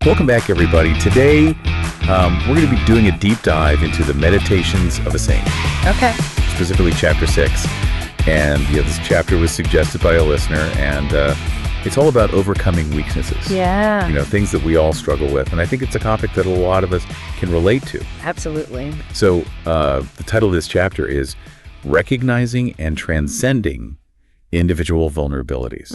Welcome back, everybody. Today, we're going to be doing a deep dive into the Meditations of a Saint. Okay. Specifically, Chapter 6. And this chapter was suggested by a listener, and it's all about overcoming weaknesses. Yeah. Things that we all struggle with. And I think it's a topic that a lot of us can relate to. Absolutely. So the title of this chapter is Recognizing and Transcending Individual Vulnerabilities.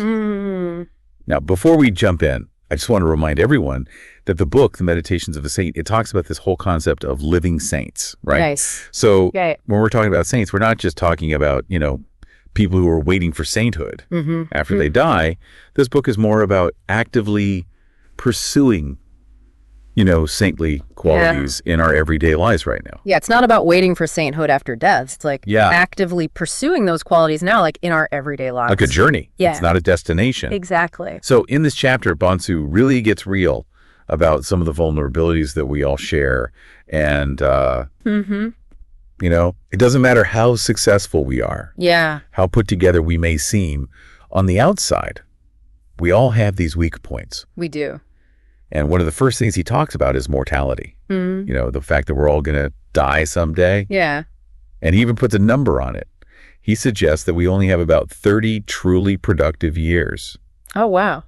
Now, before we jump in, I just want to remind everyone that the book, The Meditations of a Saint, it talks about this whole concept of living saints, right? Nice. So Right. when we're talking about saints, we're not just talking about, people who are waiting for sainthood after they die. This book is more about actively pursuing, saintly qualities in our everyday lives right now. Yeah, it's not about waiting for sainthood after death. It's like Yeah. actively pursuing those qualities now, like in our everyday lives. Like a journey. Yeah. It's not a destination. Exactly. So in this chapter, Bonsu really gets real about some of the vulnerabilities that we all share. And, it doesn't matter how successful we are, Yeah. how put together we may seem. On the outside, we all have these weak points. We do. And one of the first things he talks about is mortality. The fact that we're all going to die someday. Yeah. And he even puts a number on it. He suggests that we only have about 30 truly productive years, Oh, wow.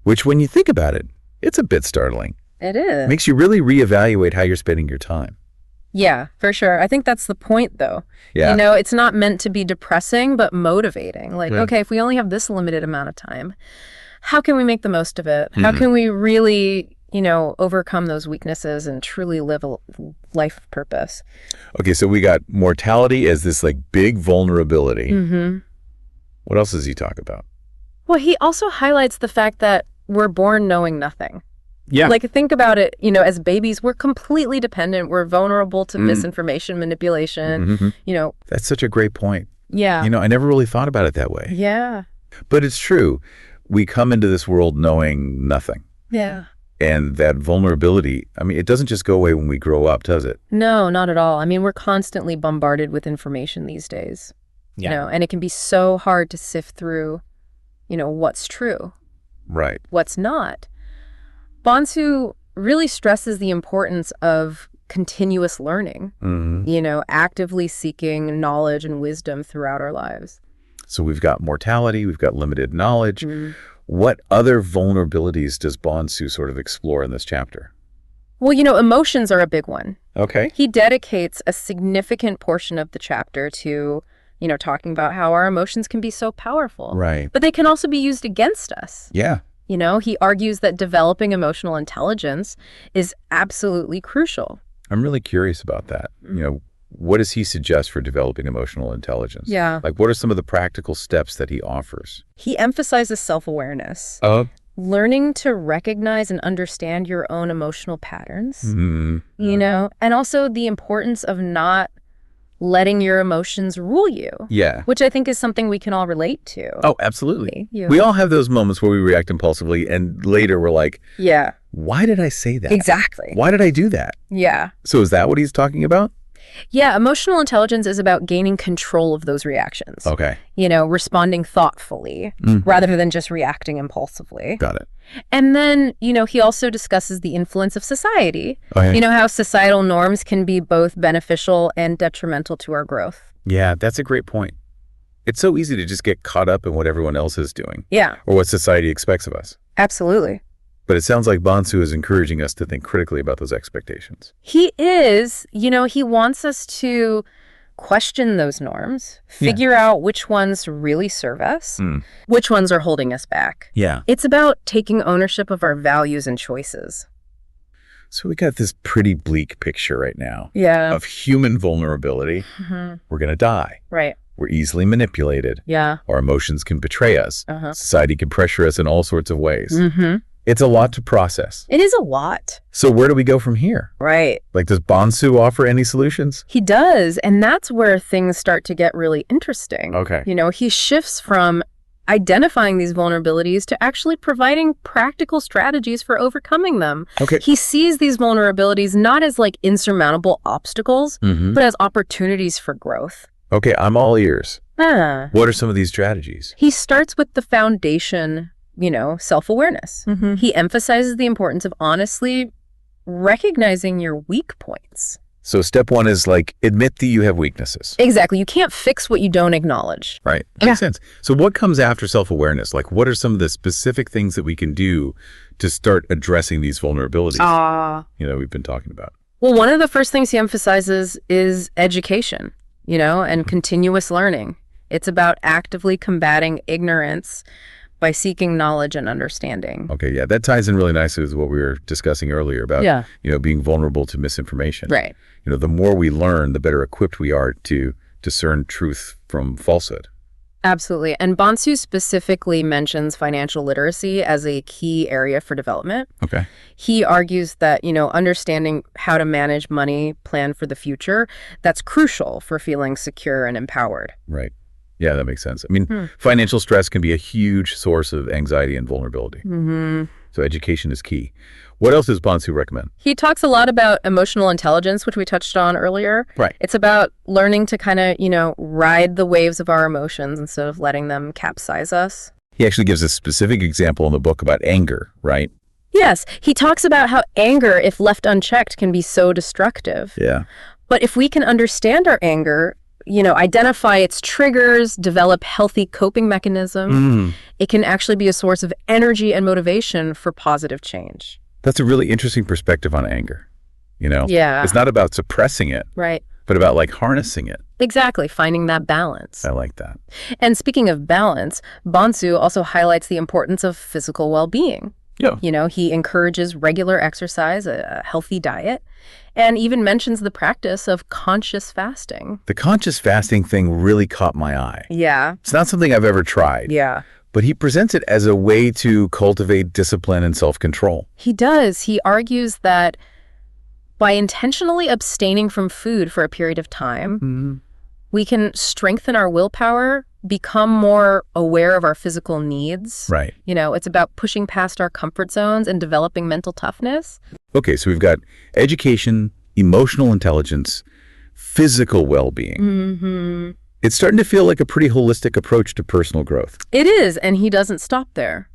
which when you think about it, it's a bit startling. It is. It makes you really reevaluate how you're spending your time. Yeah, for sure. I think that's the point, though. Yeah. It's not meant to be depressing, but motivating. Like, Yeah. okay, if we only have this limited amount of time, how can we make the most of it? How can we really, overcome those weaknesses and truly live a life of purpose? Okay, so we got mortality as this big vulnerability. What else does he talk about? Well, he also highlights the fact that we're born knowing nothing. Yeah. Like, think about it, as babies, we're completely dependent. We're vulnerable to misinformation, manipulation, That's such a great point. Yeah. I never really thought about it that way. Yeah. But it's true. We come into this world knowing nothing. Yeah. And that vulnerability, it doesn't just go away when we grow up, does it? No, not at all. We're constantly bombarded with information these days. Yeah. And it can be so hard to sift through, what's true, Right. what's not. Bonsu really stresses the importance of continuous learning, actively seeking knowledge and wisdom throughout our lives. So we've got mortality, we've got limited knowledge. What other vulnerabilities does Bonsu sort of explore in this chapter? Well, emotions are a big one. Okay. He dedicates a significant portion of the chapter to, talking about how our emotions can be so powerful. Right. But they can also be used against us. Yeah. He argues that developing emotional intelligence is absolutely crucial. I'm really curious about that. What does he suggest for developing emotional intelligence? Yeah. What are some of the practical steps that he offers? He emphasizes self-awareness, learning to recognize and understand your own emotional patterns, and also the importance of not letting your emotions rule you. Yeah. Which I think is something we can all relate to. Oh, absolutely. You. We all have those moments where we react impulsively and later we're like, Yeah. why did I say that? Exactly. Why did I do that? Yeah. So is that what he's talking about? Yeah, emotional intelligence is about gaining control of those reactions. Okay. Responding thoughtfully rather than just reacting impulsively. Got it. And then, he also discusses the influence of society. Okay. How societal norms can be both beneficial and detrimental to our growth. Yeah, that's a great point. It's so easy to just get caught up in what everyone else is doing. Yeah. Or what society expects of us. Absolutely. But it sounds like Bonsu is encouraging us to think critically about those expectations. He is. He wants us to question those norms, figure out which ones really serve us, which ones are holding us back. Yeah. It's about taking ownership of our values and choices. So we got this pretty bleak picture right now Yeah. of human vulnerability. We're going to die. Right. We're easily manipulated. Yeah. Our emotions can betray us. Society can pressure us in all sorts of ways. It's a lot to process. It is a lot. So where do we go from here? Right. Does Bonsu offer any solutions? He does. And that's where things start to get really interesting. Okay. He shifts from identifying these vulnerabilities to actually providing practical strategies for overcoming them. Okay. He sees these vulnerabilities not as insurmountable obstacles, but as opportunities for growth. Okay, I'm all ears. What are some of these strategies? He starts with the foundation self-awareness. He emphasizes the importance of honestly recognizing your weak points. So step one is like, admit that you have weaknesses. Exactly. You can't fix what you don't acknowledge. Right. Makes sense. So what comes after self-awareness? Like, what are some of the specific things that we can do to start addressing these vulnerabilities we've been talking about? Well, one of the first things he emphasizes is education, and continuous learning. It's about actively combating ignorance by seeking knowledge and understanding. Okay, yeah, that ties in really nicely with what we were discussing earlier about, being vulnerable to misinformation. Right. The more we learn, the better equipped we are to discern truth from falsehood. Absolutely. And Bonsu specifically mentions financial literacy as a key area for development. Okay. He argues that, understanding how to manage money, plan for the future, that's crucial for feeling secure and empowered. Right. Yeah, that makes sense. I mean, financial stress can be a huge source of anxiety and vulnerability. So education is key. What else does Bonsu recommend? He talks a lot about emotional intelligence, which we touched on earlier. Right. It's about learning to kind of, ride the waves of our emotions instead of letting them capsize us. He actually gives a specific example in the book about anger, right? Yes. He talks about how anger, if left unchecked, can be so destructive. Yeah. But if we can understand our anger, identify its triggers, develop healthy coping mechanisms, it can actually be a source of energy and motivation for positive change. That's a really interesting perspective on anger. Yeah. It's not about suppressing it. Right. But about like harnessing it. Exactly. Finding that balance. I like that. And speaking of balance, Bonsu also highlights the importance of physical well-being. Yeah. He encourages regular exercise, a healthy diet, and even mentions the practice of conscious fasting. The conscious fasting thing really caught my eye. Yeah. It's not something I've ever tried. Yeah. But he presents it as a way to cultivate discipline and self-control. He does. He argues that by intentionally abstaining from food for a period of time, we can strengthen our willpower, become more aware of our physical needs. Right. It's about pushing past our comfort zones and developing mental toughness. Okay, so we've got education, emotional intelligence, physical well-being. It's starting to feel like a pretty holistic approach to personal growth. It is, and he doesn't stop there.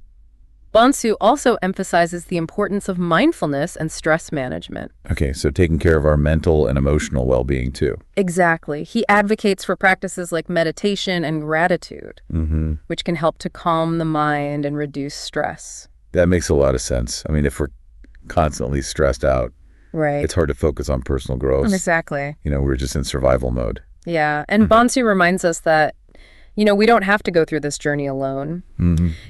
Bonsu also emphasizes the importance of mindfulness and stress management. Okay, so taking care of our mental and emotional well-being too. Exactly. He advocates for practices like meditation and gratitude, which can help to calm the mind and reduce stress. That makes a lot of sense. I mean, if we're constantly stressed out, right, it's hard to focus on personal growth. Exactly. We're just in survival mode. Yeah, and Bonsu reminds us that we don't have to go through this journey alone.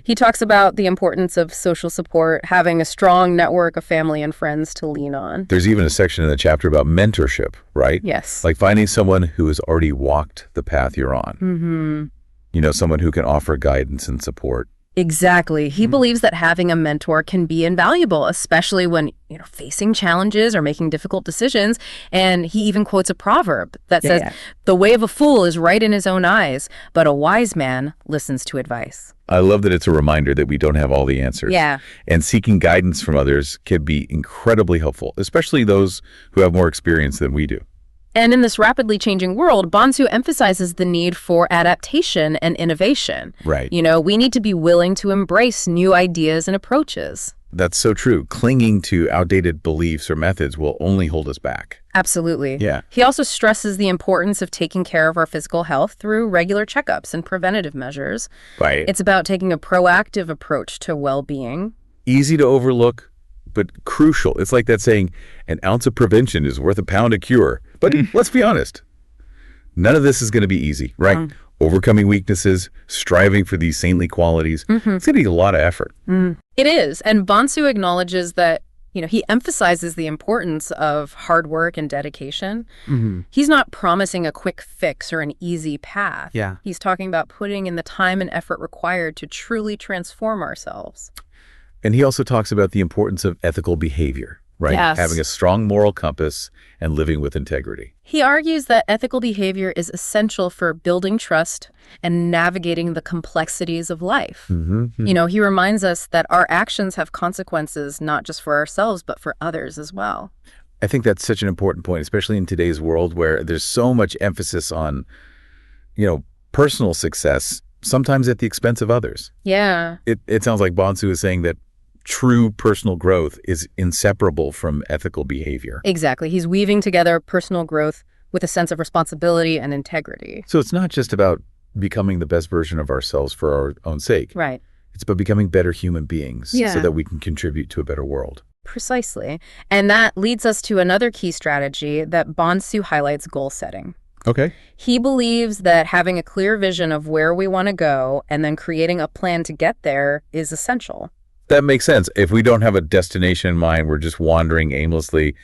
He talks about the importance of social support, having a strong network of family and friends to lean on. There's even a section in the chapter about mentorship, right? Yes. Like finding someone who has already walked the path you're on. Someone who can offer guidance and support. Exactly. He believes that having a mentor can be invaluable, especially when, facing challenges or making difficult decisions. And he even quotes a proverb that says, the way of a fool is right in his own eyes, but a wise man listens to advice. I love that it's a reminder that we don't have all the answers. Yeah. And seeking guidance from others can be incredibly helpful, especially those who have more experience than we do. And in this rapidly changing world, Bonsu emphasizes the need for adaptation and innovation. Right. We need to be willing to embrace new ideas and approaches. That's so true. Clinging to outdated beliefs or methods will only hold us back. Absolutely. Yeah. He also stresses the importance of taking care of our physical health through regular checkups and preventative measures. Right. It's about taking a proactive approach to well-being. Easy to overlook, but crucial. It's like that saying, an ounce of prevention is worth a pound of cure. But let's be honest, none of this is going to be easy, right? Overcoming weaknesses, striving for these saintly qualities, it's going to take a lot of effort. It is. And Bonsu acknowledges that, he emphasizes the importance of hard work and dedication. He's not promising a quick fix or an easy path. Yeah. He's talking about putting in the time and effort required to truly transform ourselves. And he also talks about the importance of ethical behavior, right? Yes. Having a strong moral compass and living with integrity. He argues that ethical behavior is essential for building trust and navigating the complexities of life. He reminds us that our actions have consequences not just for ourselves, but for others as well. I think that's such an important point, especially in today's world where there's so much emphasis on, personal success sometimes at the expense of others. Yeah. It sounds like Bonsu is saying that true personal growth is inseparable from ethical behavior. Exactly. He's weaving together personal growth with a sense of responsibility and integrity. So it's not just about becoming the best version of ourselves for our own sake. Right. It's about becoming better human beings Yeah. so that we can contribute to a better world. Precisely. And that leads us to another key strategy that Bonsu highlights: goal setting. Okay. He believes that having a clear vision of where we want to go and then creating a plan to get there is essential. That makes sense. If we don't have a destination in mind, we're just wandering aimlessly.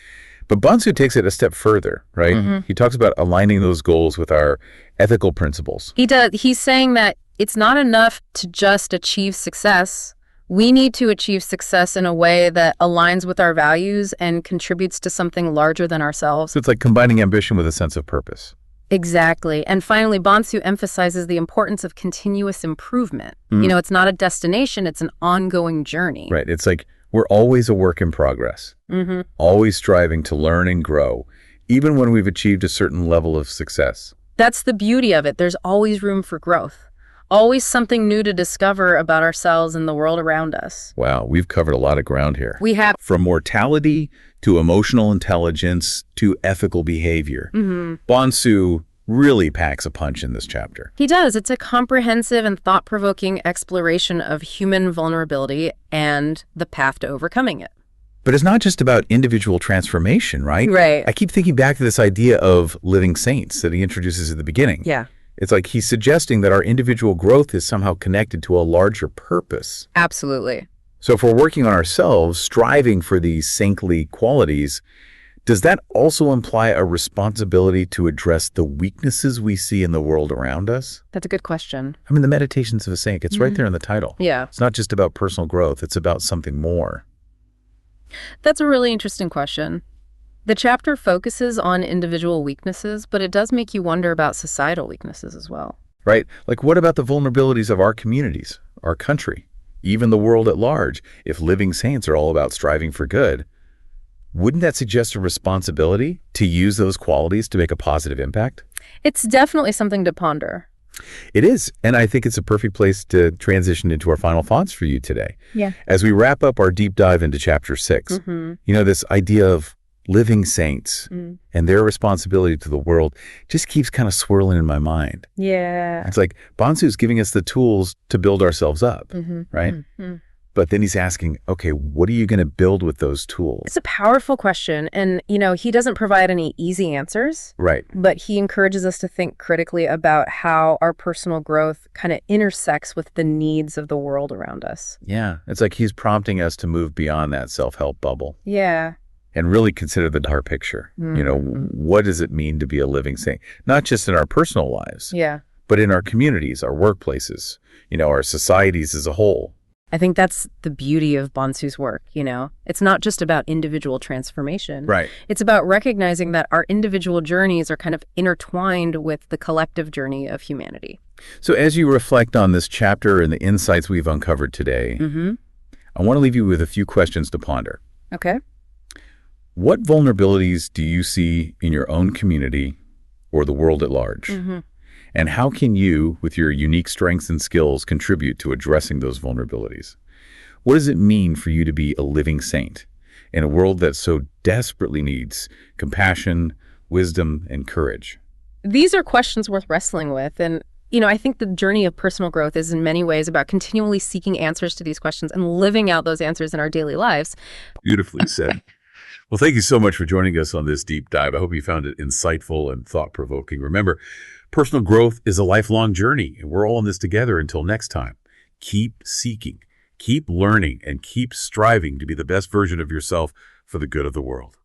But Bonsu takes it a step further, right? Mm-hmm. He talks about aligning those goals with our ethical principles. He does. He's saying that it's not enough to just achieve success. We need to achieve success in a way that aligns with our values and contributes to something larger than ourselves. So it's like combining ambition with a sense of purpose. Exactly. And finally, Bonsu emphasizes the importance of continuous improvement. Mm. It's not a destination, it's an ongoing journey. Right. It's like we're always a work in progress, Mm-hmm. always striving to learn and grow, even when we've achieved a certain level of success. That's the beauty of it. There's always room for growth. Always something new to discover about ourselves and the world around us. Wow, we've covered a lot of ground here. We have. From mortality to emotional intelligence to ethical behavior. Mm-hmm. Bonsu really packs a punch in this chapter. He does. It's a comprehensive and thought-provoking exploration of human vulnerability and the path to overcoming it. But it's not just about individual transformation, right? Right. I keep thinking back to this idea of living saints that he introduces at the beginning. Yeah. It's like he's suggesting that our individual growth is somehow connected to a larger purpose. Absolutely. So if we're working on ourselves, striving for these saintly qualities, does that also imply a responsibility to address the weaknesses we see in the world around us? That's a good question. I mean, the Meditations of a Saint, it's right there in the title. Yeah. It's not just about personal growth, it's about something more. That's a really interesting question. The chapter focuses on individual weaknesses, but it does make you wonder about societal weaknesses as well. Right? Like, what about the vulnerabilities of our communities, our country, even the world at large? If living saints are all about striving for good, wouldn't that suggest a responsibility to use those qualities to make a positive impact? It's definitely something to ponder. It is, and I think it's a perfect place to transition into our final thoughts for you today. Yeah. As we wrap up our deep dive into Chapter 6, this idea of living saints and their responsibility to the world just keeps kind of swirling in my mind. Yeah. It's like Bonsu's giving us the tools to build ourselves up, right? But then he's asking, okay, what are you going to build with those tools? It's a powerful question. And, he doesn't provide any easy answers. Right. But he encourages us to think critically about how our personal growth kind of intersects with the needs of the world around us. Yeah. It's like he's prompting us to move beyond that self-help bubble. Yeah. And really consider the entire picture. What does it mean to be a living saint? Not just in our personal lives, but in our communities, our workplaces, our societies as a whole. I think that's the beauty of Bonsu's work, It's not just about individual transformation. Right. It's about recognizing that our individual journeys are kind of intertwined with the collective journey of humanity. So as you reflect on this chapter and the insights we've uncovered today, I want to leave you with a few questions to ponder. Okay. What vulnerabilities do you see in your own community or the world at large? And how can you, with your unique strengths and skills, contribute to addressing those vulnerabilities? What does it mean for you to be a living saint in a world that so desperately needs compassion, wisdom, and courage? These are questions worth wrestling with. And, I think the journey of personal growth is in many ways about continually seeking answers to these questions and living out those answers in our daily lives. Beautifully said. Well, thank you so much for joining us on this deep dive. I hope you found it insightful and thought-provoking. Remember, personal growth is a lifelong journey, and we're all in this together. Until next time, keep seeking, keep learning, and keep striving to be the best version of yourself for the good of the world.